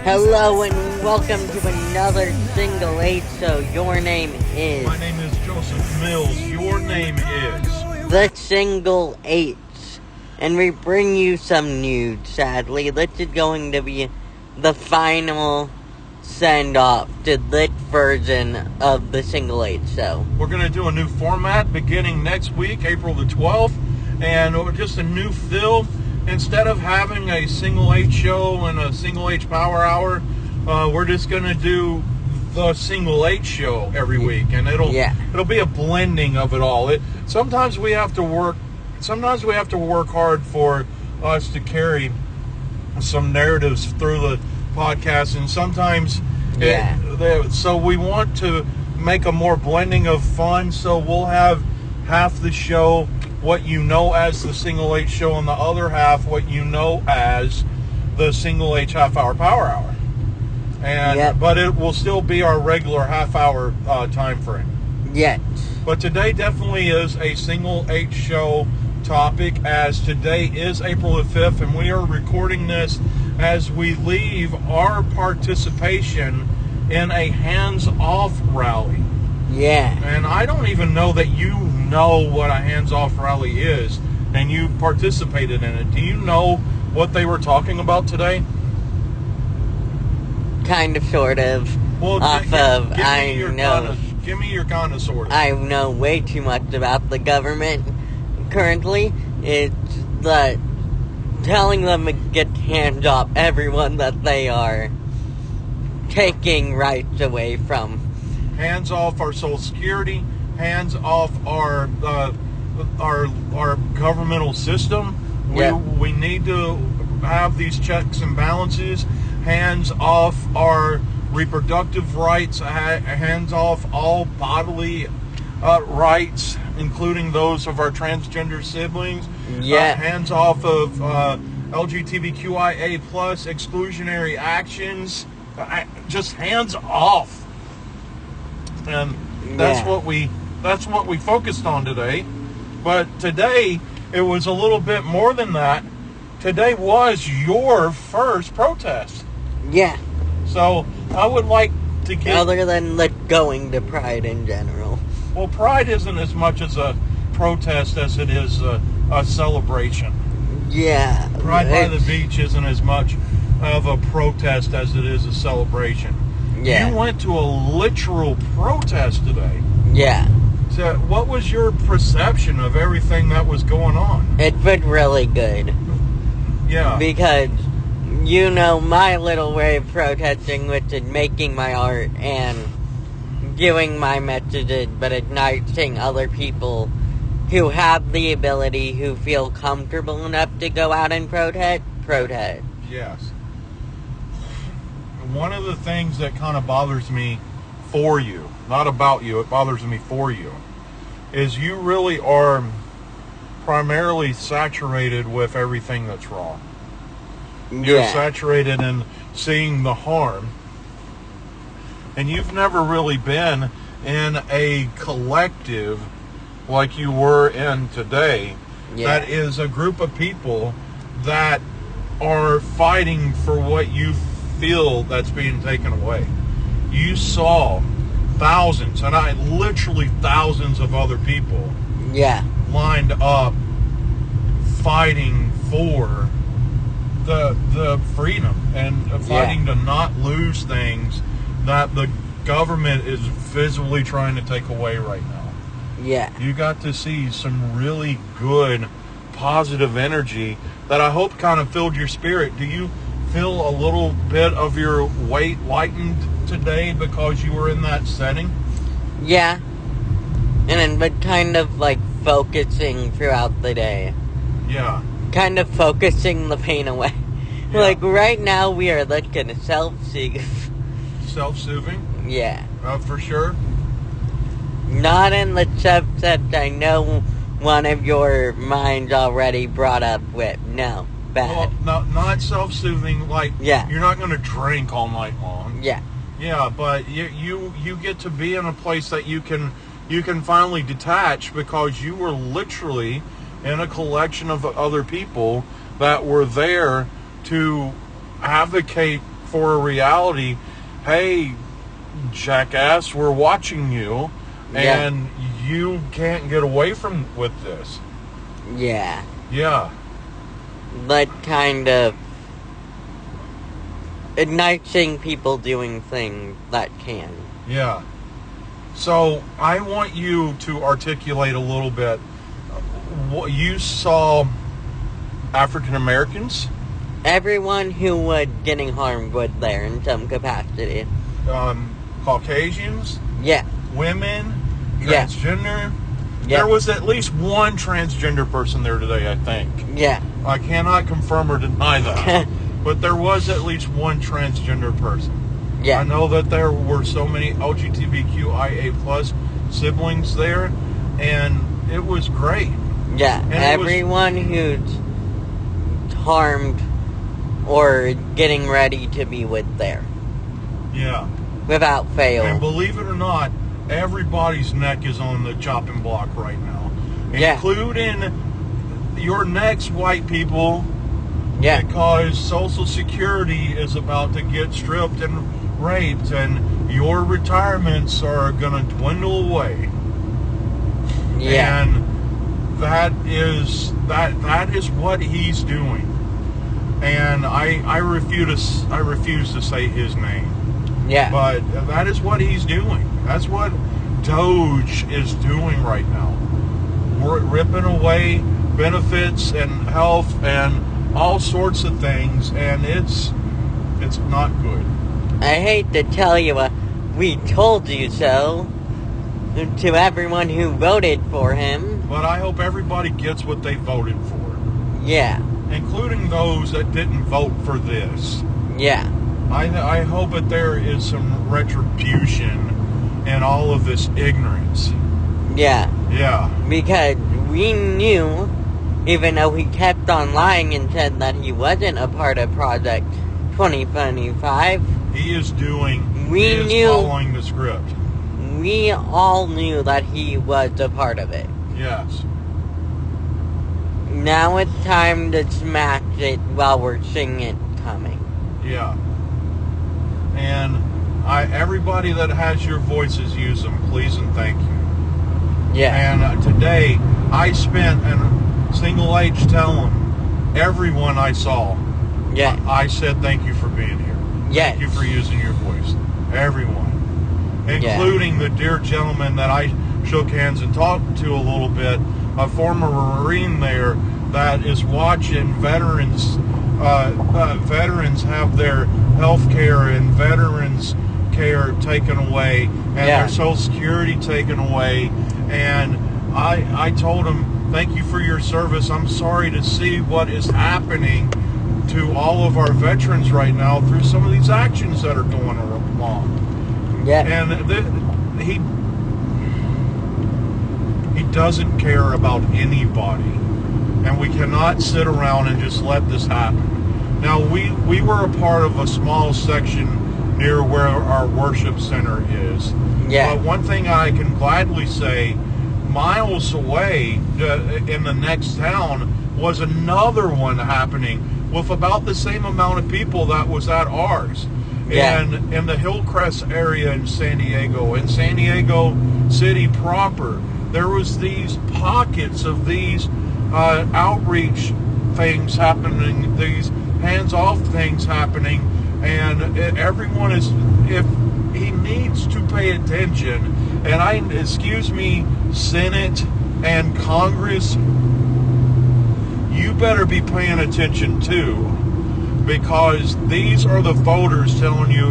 Hello and welcome to another Single 8 show. Your name is... My name is Joseph Mills. Your name is... The Single 8. And we bring you some news, sadly. This is going to be the final send-off to this version of the Single 8 show. We're going to do a new format beginning next week, April the 12th. And just a new feel. Instead of having a Single H show and a Single H Power Hour, we're just going to do the Single H show every week, and it'll be a blending of it all. Sometimes we have to work hard for us to carry some narratives through the podcast, and sometimes so we want to make a more blending of fun. So we'll have half the show what you know as the Single H show, and the other half what you know as the Single H half-hour Power Hour. But it will still be our regular half-hour time frame. Yes. But today definitely is a Single H show topic, as today is April the 5th, and we are recording this as we leave our participation in a hands-off rally. Yeah. And I don't even know that you know what a hands-off rally is, and you participated in it. Do you know what they were talking about today? Kind of, sort of. Well, give me your kind of, sort of. I know way too much about the government currently. It's telling them to get hands off everyone that they are taking rights away from. Hands off our Social Security, hands off our governmental system. We need to have these checks and balances. Hands off our reproductive rights. Hands off all bodily rights, including those of our transgender siblings. Hands off of LGBTQIA plus exclusionary actions. Just hands off. And that's what we focused on today. But today it was a little bit more than that. Today was your first protest. Yeah. So I would like to get... Other than going to Pride in general. Well, Pride isn't as much as a protest as it is a celebration. Yeah. Pride by the beach isn't as much of a protest as it is a celebration. Yeah. You went to a literal protest today. Yeah. So what was your perception of everything that was going on? It was really good. Yeah. Because, my little way of protesting, which is making my art and giving my messages, but igniting other people who have the ability, who feel comfortable enough to go out and protest. Yes. One of the things that kind of bothers me for you, not about you, it bothers me for you, is you really are primarily saturated with everything that's wrong. You're saturated in seeing the harm. And you've never really been in a collective like you were in today. That is a group of people that are fighting for what you feel that's being taken away. You saw thousands, and literally thousands of other people lined up fighting for the freedom and fighting to not lose things that the government is visibly trying to take away right now. Yeah. You got to see some really good positive energy that I hope kind of filled your spirit. Do you feel a little bit of your weight lightened today because you were in that setting? Yeah. But kind of focusing throughout the day. Yeah. Kind of focusing the pain away. Yeah. Right now we are looking at self-soothe. Self-soothing? Yeah. For sure? Not in the subset I know one of your minds already brought up with. No. Bad. Well, not self-soothing, you're not going to drink all night long. Yeah. Yeah, but you get to be in a place that you can finally detach, because you were literally in a collection of other people that were there to advocate for a reality. Hey, jackass, we're watching you, and you can't get away with this. Yeah. Yeah. But kind of nice seeing people doing things that can. Yeah. So I want you to articulate a little bit. What you saw African Americans? Everyone who was getting harmed was there in some capacity. Caucasians? Yeah. Women? Transgender? Yeah. There was at least one transgender person there today, I think. Yeah. I cannot confirm or deny that. But there was at least one transgender person. Yeah. I know that there were so many LGBTQIA plus siblings there, and it was great. Yeah. And everyone who's harmed or getting ready to be with there. Yeah. Without fail. And believe it or not, everybody's neck is on the chopping block right now. Yeah. Including your next white people. Yeah. Because Social Security is about to get stripped and raped, and your retirements are going to dwindle away. Yeah. And that is what he's doing. And I refuse to say his name. Yeah. But that is what he's doing. That's what Doge is doing right now. We're ripping away benefits and health and all sorts of things, and it's not good. I hate to tell you, we told you so to everyone who voted for him. But I hope everybody gets what they voted for. Yeah. Including those that didn't vote for this. Yeah. I hope that there is some retribution in all of this ignorance. Yeah. Yeah. Because we knew, even though he kept on lying and said that he wasn't a part of Project 2025. He is knew, following the script. We all knew that he was a part of it. Yes. Now it's time to smash it while we're seeing it coming. Yeah. And everybody that has your voices, use them, please and thank you. Yeah. And today, I spent a single H telling everyone I saw. Yeah. I said thank you for being here. Yes. Thank you for using your voice. Everyone. Including the dear gentleman that I shook hands and talked to a little bit, a former Marine there that is watching veterans have their health care and veterans care taken away and their Social Security taken away. And I told him, thank you for your service. I'm sorry to see what is happening to all of our veterans right now through some of these actions that are going along. Yeah. And he doesn't care about anybody. And we cannot sit around and just let this happen. Now, we were a part of a small section near where our worship center is. Yeah. But one thing I can gladly say, miles away in the next town was another one happening with about the same amount of people that was at ours. Yeah. And in the Hillcrest area in San Diego City proper, there was these pockets of these outreach things happening, these hands-off things happening, and everyone is, if he needs to pay attention, and excuse me, Senate and Congress, you better be paying attention too, because these are the voters telling you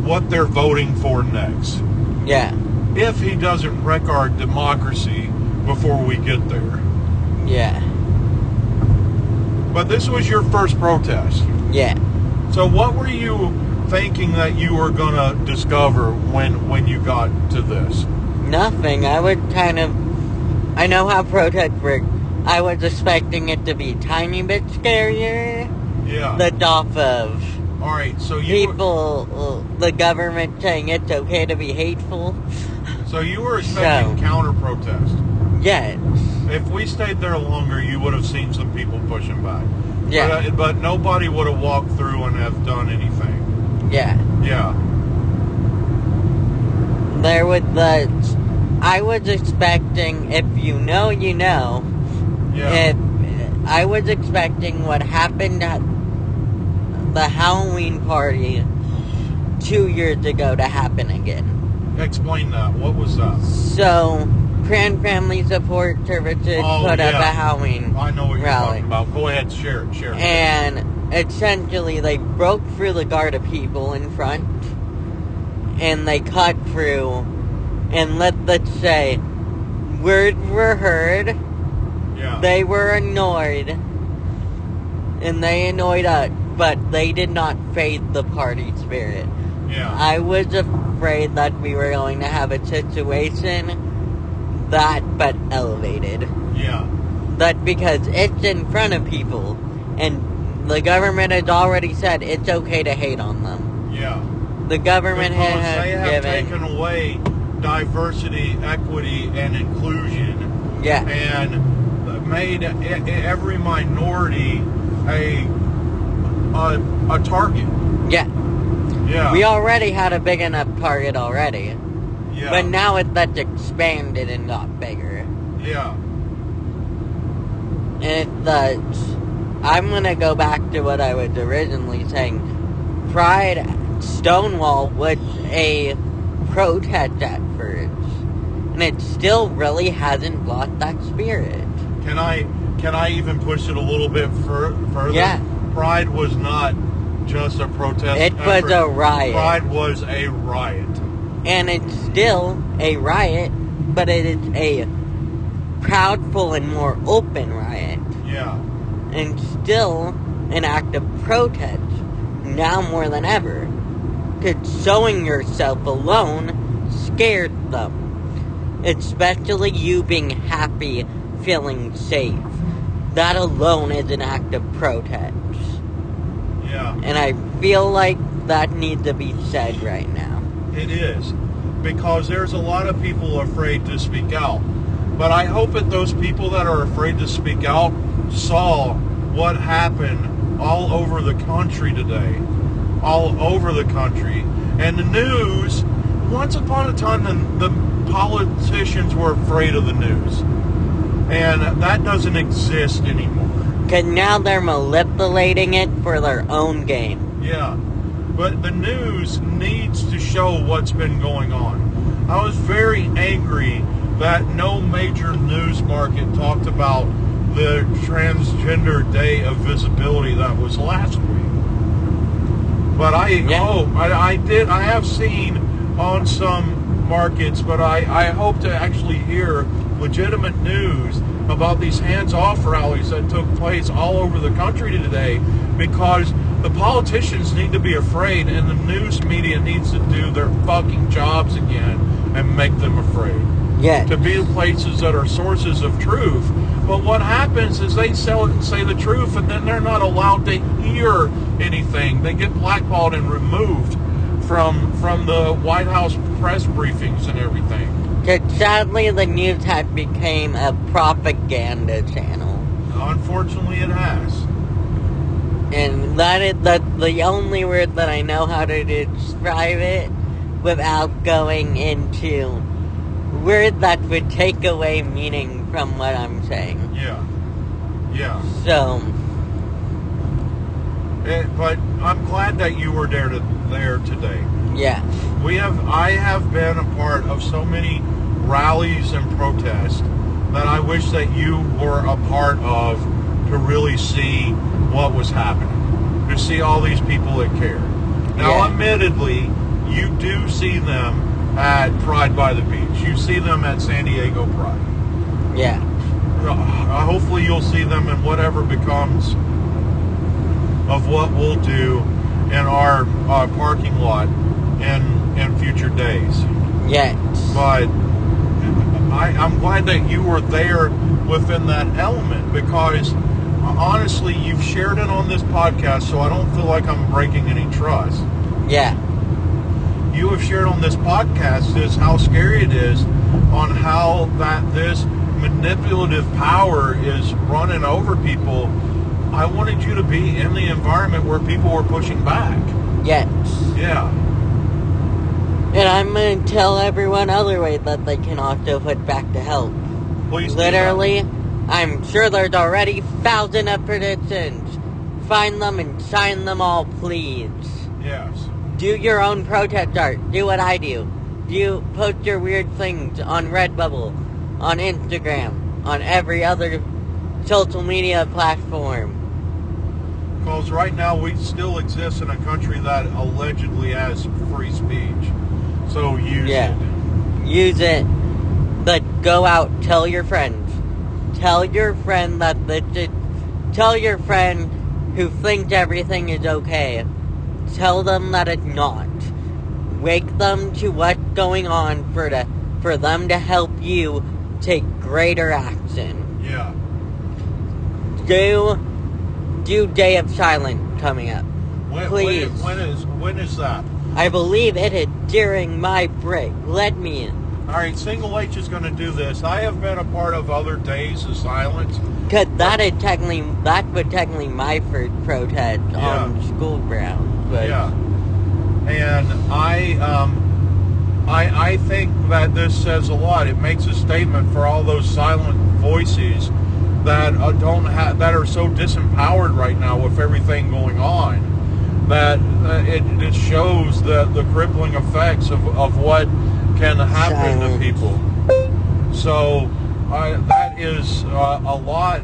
what they're voting for next. Yeah. If he doesn't wreck our democracy before we get there. Yeah. But this was your first protest. Yeah. So what were you thinking that you were going to discover when you got to this? Nothing. I know how protests work. I was expecting it to be a tiny bit scarier. Yeah. The off of all right, so the government saying it's okay to be hateful. So you were expecting counter-protest. Yes. If we stayed there longer, you would have seen some people pushing back. Yeah. But nobody would have walked through and have done anything. Yeah. Yeah. There was the... I was expecting, if you know, you know. Yeah. I was expecting what happened at the Halloween party 2 years ago to happen again. Explain that. What was that? So, Grand Family Support Services put up a Halloween I know what you're rally. talking about. Go ahead, share it. And essentially, they broke through the guard of people in front, and they cut through, and let's say, words were heard. Yeah. They were annoyed, and they annoyed us, but they did not fade the party spirit. Yeah. I was afraid that we were going to have a situation but elevated. Yeah. That because it's in front of people, and the government has already said it's okay to hate on them. Yeah. The government because has they have given... taken away diversity, equity, and inclusion. Yeah. And made every minority a target. Yeah. Yeah. We already had a big enough target already. Yeah. But now that's expanded and got bigger. Yeah. And I'm gonna go back to what I was originally saying. Pride Stonewall was a protest at first. And it still really hasn't lost that spirit. Can I even push it a little bit further? Yeah. Pride was not just a protest. It was a riot. Pride was a riot. And it's still a riot, but it is a proudful and more open riot. Yeah. And still an act of protest, now more than ever. Because showing yourself alone scared them. Especially you being happy, feeling safe. That alone is an act of protest. Yeah. And I feel like that needs to be said right now. It is. Because there's a lot of people afraid to speak out. But I hope that those people that are afraid to speak out saw what happened all over the country today. All over the country. And the news, once upon a time, the politicians were afraid of the news. And that doesn't exist anymore. Because now they're manipulating it for their own gain. Yeah. But the news needs to show what's been going on. I was very angry that no major news market talked about the Transgender Day of Visibility that was last week. But I have seen on some markets, but I hope to actually hear legitimate news about these hands-off rallies that took place all over the country today, because the politicians need to be afraid and the news media needs to do their fucking jobs again and make them afraid. Yeah. To be places that are sources of truth. But what happens is they say the truth and then they're not allowed to hear anything. They get blackballed and removed from the White House press briefings and everything. Because sadly the news has become a propaganda channel. Unfortunately it has. And that's the only word that I know how to describe it without going into words that would take away meaning from what I'm saying. Yeah. Yeah. So. But I'm glad that you were there today. Yeah. I have been a part of so many rallies and protests that I wish that you were a part of to really see what was happening. To see all these people that care. Now, admittedly, you do see them at Pride by the Beach. You see them at San Diego Pride. Yeah. Hopefully you'll see them in whatever becomes of what we'll do in our parking lot in future days. Yes. But I'm glad that you were there within that element, because honestly, you've shared it on this podcast, so I don't feel like I'm breaking any trust. Yeah. You have shared on this podcast is how scary it is on how that this manipulative power is running over people. I wanted you to be in the environment where people were pushing back. Yes. Yeah. And I'm going to tell everyone other way that they can also put back to help. Please do Literally, I'm sure there's already thousands of petitions. Find them and sign them all, please. Yes. Do your own protest art. Do what I do. You post your weird things on Redbubble, on Instagram, on every other social media platform. Because right now we still exist in a country that allegedly has free speech. So use it. Use it. But go out, tell your friends. Tell your friend tell your friend who thinks everything is okay. Tell them that it's not. Wake them to what's going on for them to help you take greater action. Yeah. Do Day of Silence coming up. Please. When is that? I believe it is during my break. Let me in. All right, Single H is going to do this. I have been a part of other days of silence. Because that was technically my first protest on school grounds. But yeah. And I think that this says a lot. It makes a statement for all those silent voices that that are so disempowered right now with everything going on. That it shows the crippling effects of what can happen to people. So that is a lot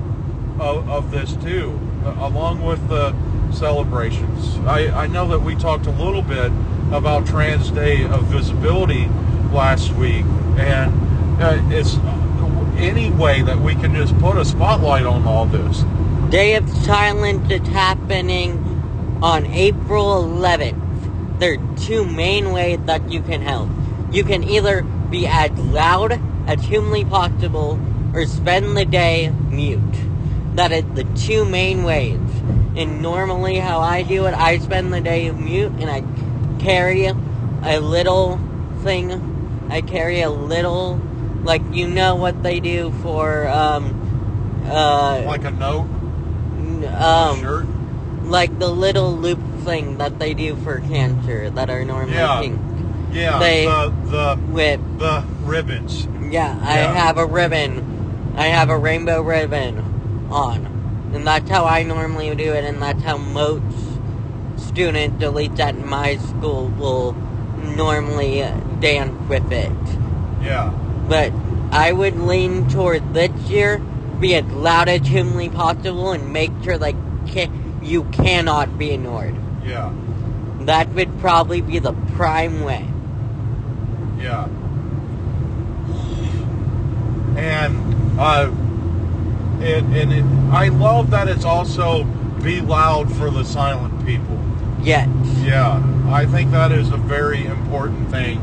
of this too, along with the celebrations. I know that we talked a little bit about Trans Day of Visibility last week, and it's any way that we can just put a spotlight on all this. Day of Silence is happening on April 11th. There are two main ways that you can help. You can either be as loud as humanly possible or spend the day mute. That is the two main ways. And normally how I do it, I spend the day mute and I carry a little thing. I carry a little, like, you know what they do for, like a note? Shirt? Like the little loop thing that they do for cancer that are normally pink. Yeah, the ribbons. Yeah, I have a ribbon. I have a rainbow ribbon on. And that's how I normally do it, and that's how most students, at least at my school, will normally dance with it. Yeah. But I would lean toward this year, be as loud as humanly possible, and make sure that you cannot be ignored. Yeah. That would probably be the prime way. Yeah. And I love that it's also be loud for the silent people. Yes. Yeah, I think that is a very important thing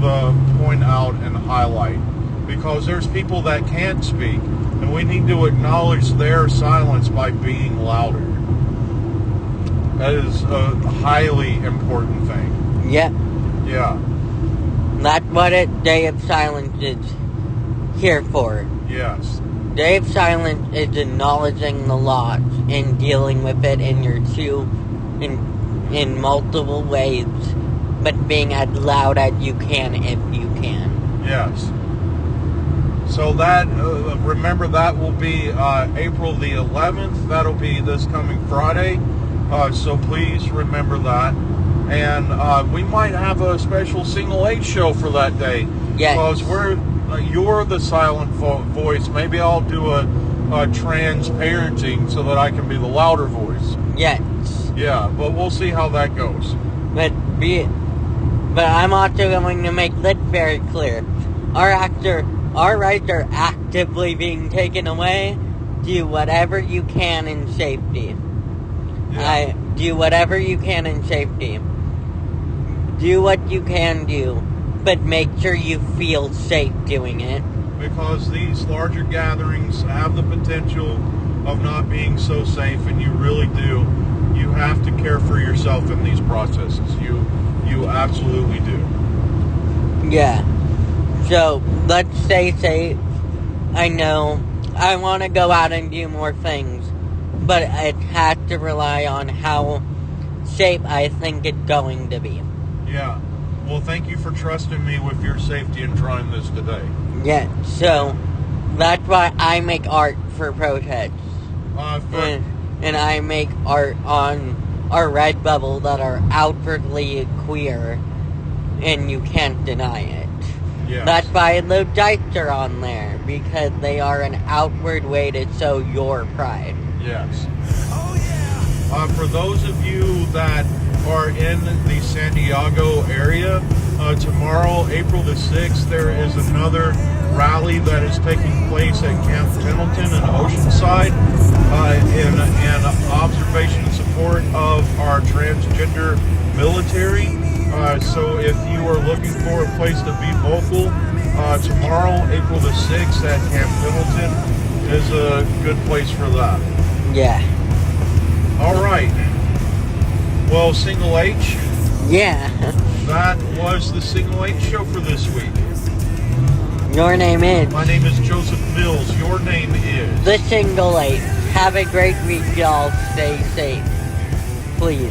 to point out and highlight, because there's people that can't speak, and we need to acknowledge their silence by being louder. That is a highly important thing. Yep. Yeah. That's what Day of Silence is here for. Yes. Day of Silence is acknowledging the loss and dealing with it in multiple ways, but being as loud as you can if you can. Yes. So that, remember, that will be April the 11th. That'll be this coming Friday. So please remember that. And we might have a special Single H show for that day. Yes. Because you're the silent voice. Maybe I'll do a trans parenting so that I can be the louder voice. Yes. Yeah, but we'll see how that goes. But I'm also going to make this very clear. Our rights are actively being taken away. Do whatever you can in safety. Yeah. Do whatever you can in safety. Do what you can do, but make sure you feel safe doing it. Because these larger gatherings have the potential of not being so safe, and you really do. You have to care for yourself in these processes. You absolutely do. Yeah. So, let's stay safe. I know I want to go out and do more things, but it has to rely on how shape I think it's going to be. Yeah. Well, thank you for trusting me with your safety and trying this today. Yeah, so that's why I make art for protests. And I make art on our Redbubble that are outwardly queer, and you can't deny it. Yes. That's why the dice are on there, because they are an outward way to show your pride. Yes. For those of you that are in the San Diego area, tomorrow, April the 6th, there is another rally that is taking place at Camp Pendleton in Oceanside in observation and support of our transgender military. So if you are looking for a place to be vocal, tomorrow, April the 6th at Camp Pendleton is a good place for that. Yeah. All right. Well, Single H. Yeah. That was the Single H show for this week. Your name is? My name is Joseph Mills. Your name is? The Single H. Have a great week, y'all. Stay safe. Please.